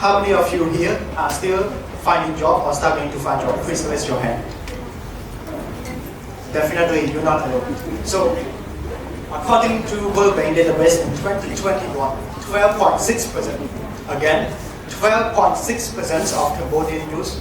how many of you here are still finding job or struggling to find job? Please raise your hand. Definitely, you're not alone. So, according to World Bank database in 2021, 12.6%. Again, 12.6% of Cambodian youth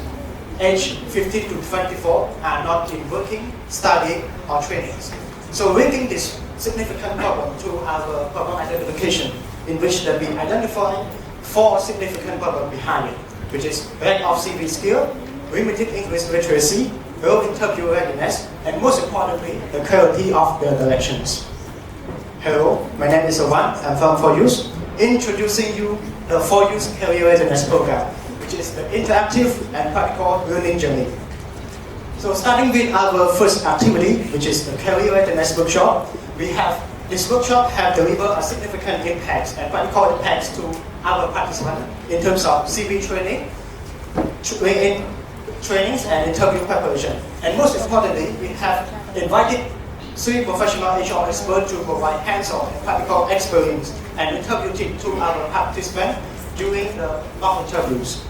aged 15 to 24 are not in working, studying, or trainings. So linking this significant problem to our problem identification, in which that we identify 4 significant problems behind it, which is lack of CV skill, limited English literacy, low interview readiness, and most importantly, the clarity of the directions. Hello, my name is Awan. I'm from 4Youth, introducing you the 4Youth Career Readiness program, which is the interactive and practical learning journey. So starting with our first activity, which is the Career Readiness workshop, this workshop have delivered a significant impact and practical impacts to our participants in terms of CV training, trainings and interview preparation. And most importantly, we have invited 3 professional HR experts to provide hands-on and practical experience and interview tips to our participants during the mock interviews.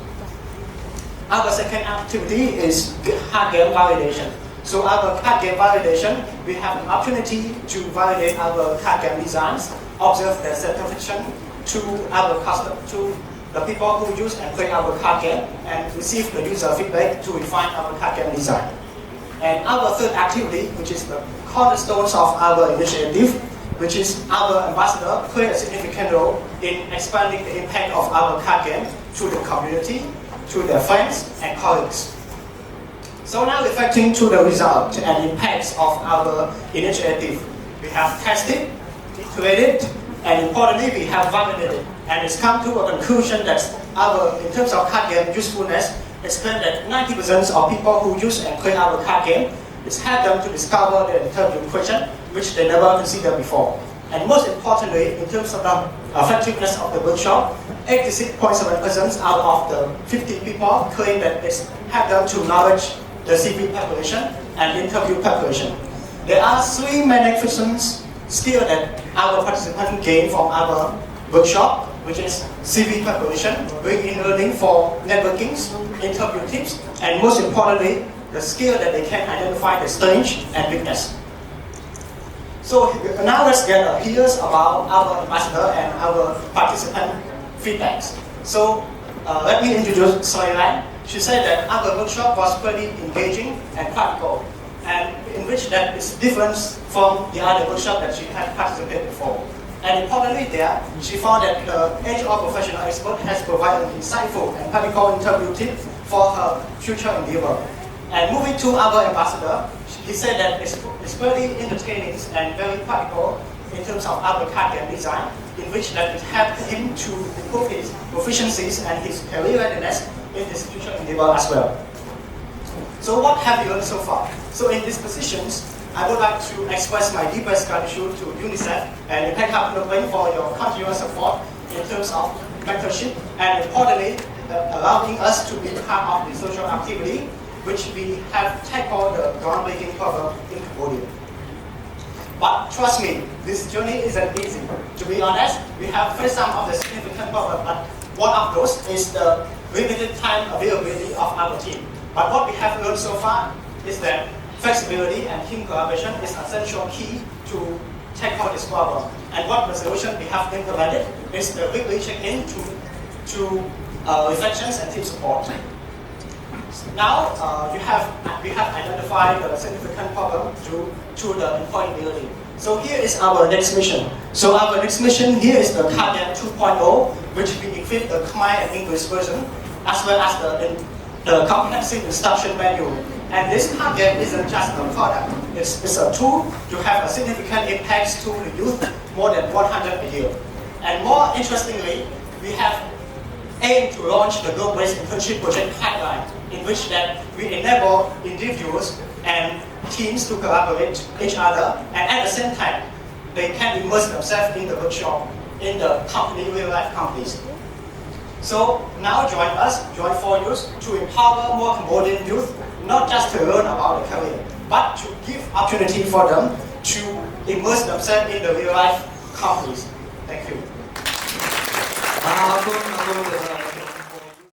Our second activity is hard game validation. So our card game validation, we have an opportunity to validate our card game designs, observe the satisfaction to our to the people who use and play our card game, and receive the user feedback to refine our card game design. And our third activity, which is the cornerstones of our initiative, which is our ambassador play a significant role in expanding the impact of our card game to the community, to their friends and colleagues. So now reflecting to the result and impacts of our initiative, we have tested, iterated, and importantly we have validated, and it's come to a conclusion that in terms of card game usefulness, it's claimed that 90% of people who use and play our card game, it's helped them to discover the interview question which they never considered before. And most importantly, in terms of the effectiveness of the workshop, 86.7% out of the 50 people claim that it's helped them to knowledge the CV preparation and interview preparation. There are 3 magnificent skills that our participants gain from our workshop, which is CV preparation, bring-in learning for networking, interview tips, and most importantly, the skill that they can identify the strength and weakness. So now let's hear about our ambassador and our participant feedbacks. So let me introduce Soilan. She said that our workshop was pretty engaging and practical, and in which that is different from the other workshop that she had participated before. And importantly there, she found that the HR professional expert has provided an insightful and practical interview tip for her future endeavor. And moving to our ambassador, he said that it's very entertaining and very practical in terms of our card game design, in which that it helped him to improve his proficiencies and his career readiness in his future endeavor as well. So what have you learned so far? So in these positions, I would like to express my deepest gratitude to UNICEF and Impact Hub Phnom for your continuous support in terms of mentorship and importantly, allowing us to be part of the social activity which we have tackled the groundbreaking problem in Cambodia. But trust me, this journey isn't easy. To be honest, we have faced some of the significant problems, but one of those is the limited time availability of our team. But what we have learned so far is that flexibility and team collaboration is an essential key to tackle this problem. And what the solution we have implemented is the weekly check-in to reflections and team support. Now we have identified the significant problem to the employability. So here is our next mission. So our next mission here is the Career 2.0, which we equip the Khmer and English version, as well as the comprehensive instruction manual. And this target isn't just a product, it's a tool to have a significant impact to the youth, more than 100 a year. And more interestingly, we have aimed to launch the Global-based internship project pipeline, in which that we enable individuals and teams to collaborate each other, and at the same time, they can immerse themselves in the workshop, in the company, real-life companies. So now join 4Youth to empower more Cambodian youth, not just to learn about the career, but to give opportunity for them to immerse themselves in the real-life companies. Thank you.